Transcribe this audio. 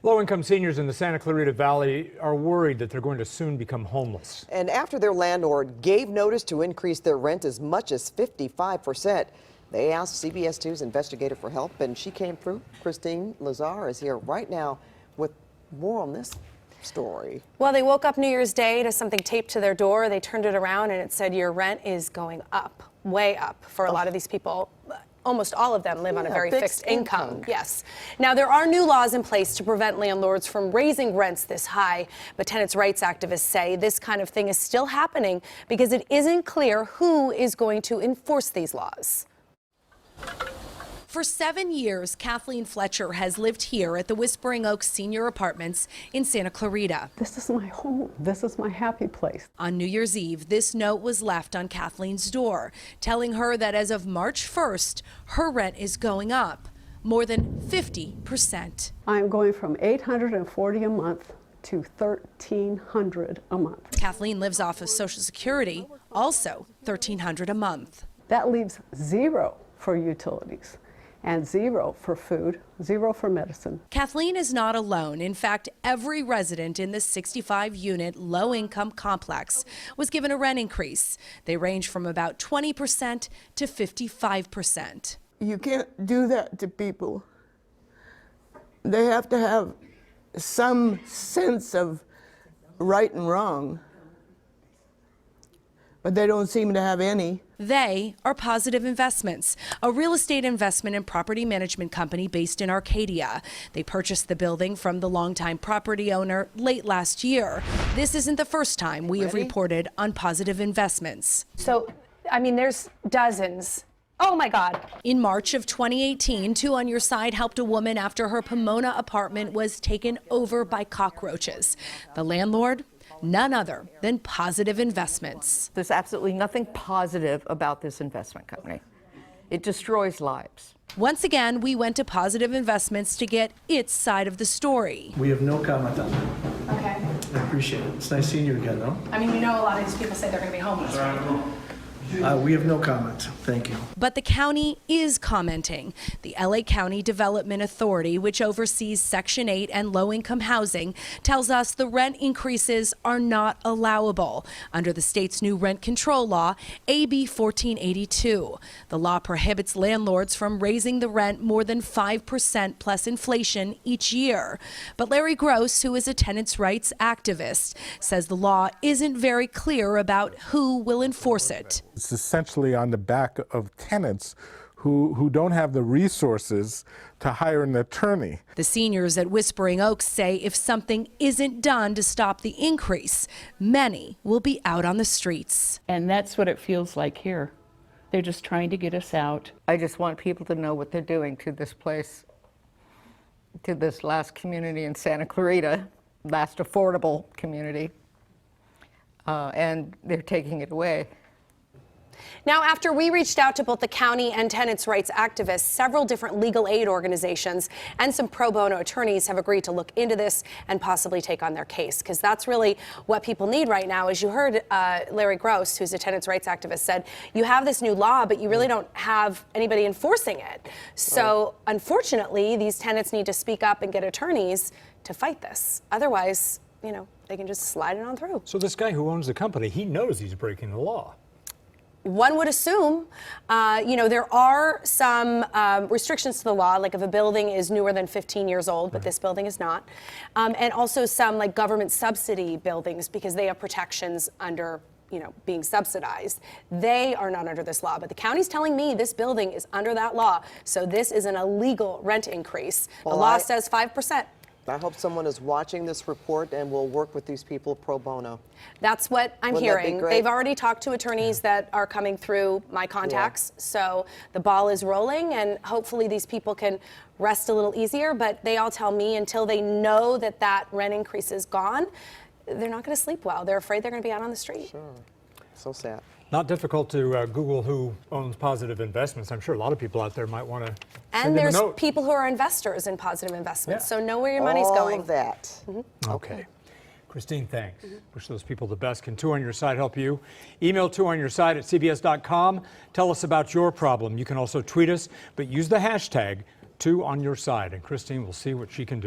Low-income seniors in the Santa Clarita Valley are worried that they're going to soon become homeless. And after their landlord gave notice to increase their rent as much as 55%, they asked CBS 2's investigator for help, and she came through. Christine Lazar is here right now with more on this story. Well, they woke up New Year's Day to something taped to their door. They turned it around and it said, "Your rent is going up, way up," for a lot of these people. Almost all of them live on a very fixed income. Yes. Now, there are new laws in place to prevent landlords from raising rents this high, but tenants' rights activists say this kind of thing is still happening because it isn't clear who is going to enforce these laws. For 7 years, Kathleen Fletcher has lived here at the Whispering Oaks Senior Apartments in Santa Clarita. This is my home. This is my happy place. On New Year's Eve, this note was left on Kathleen's door, telling her that as of March 1st, her rent is going up more than 50%. I'm going from $840 a month to $1,300 a month. Kathleen lives off of Social Security, also $1,300 a month. That leaves zero for utilities, and zero for food, zero for medicine. Kathleen is not alone. In fact, every resident in the 65-unit low-income complex was given a rent increase. They range from about 20% to 55%. You can't do that to people. They have to have some sense of right and wrong, but they don't seem to have any. They are Positive Investments, a real estate investment and property management company based in Arcadia. They purchased the building from the longtime property owner late last year. This isn't the first time we have reported on Positive Investments. So, I mean, there's dozens. Oh my God. In March of 2018, Two on Your Side helped a woman after her Pomona apartment was taken over by cockroaches. The landlord? None other than Positive Investments. There's absolutely nothing positive about this investment company. It destroys lives. Once again, we went to Positive Investments to get its side of the story. We have no comment on that. Okay. I appreciate it. It's nice seeing you again, though. I mean, you know, a lot of these people say they're going to be homeless, right? We have no comment. Thank you. But the county is commenting. The LA County Development Authority, which oversees Section 8 and low-income housing, tells us the rent increases are not allowable under the state's new rent control law, AB 1482. The law prohibits landlords from raising the rent more than 5% plus inflation each year. But Larry Gross, who is a tenants' rights activist, says the law isn't very clear about who will enforce it. It's essentially on the back of tenants who don't have the resources to hire an attorney. The seniors at Whispering Oaks say if something isn't done to stop the increase, many will be out on the streets. And that's what it feels like here. They're just trying to get us out. I just want people to know what they're doing to this place, to this last community in Santa Clarita, last affordable community, and they're taking it away. Now, after we reached out to both the county and tenants' rights activists, several different legal aid organizations and some pro bono attorneys have agreed to look into this and possibly take on their case, because that's really what people need right now. As you heard, Larry Gross, who's a tenants' rights activist, said, you have this new law, but you really don't have anybody enforcing it. So, unfortunately, these tenants need to speak up and get attorneys to fight this. Otherwise, you know, they can just slide it on through. So this guy who owns the company, he knows he's breaking the law. One would assume, you know, there are some restrictions to the law, like if a building is newer than 15 years old, but this building is not. And also some like government subsidy buildings, because they have protections under, you know, being subsidized. They are not under this law, but the county's telling me this building is under that law. So this is an illegal rent increase. Well, the law says 5%. I hope someone is watching this report and will work with these people pro bono. That's what I'm Wouldn't that be hearing. great? They've already talked to attorneys that are coming through my contacts. So the ball is rolling, and hopefully these people can rest a little easier. But they all tell me until they know that that rent increase is gone, they're not going to sleep well. They're afraid they're going to be out on the street. Sure. So sad. Not difficult to Google who owns Positive Investments. I'm sure a lot of people out there might want to And there's people who are investors in Positive Investments. Yeah. So know where your money's All going. of that. Okay. Christine, thanks. Wish those people the best. Can Two on Your Side help you? Email twoonyourside@cbs.com. Tell us about your problem. You can also tweet us, but use the hashtag Two on Your Side. And Christine will see what she can do.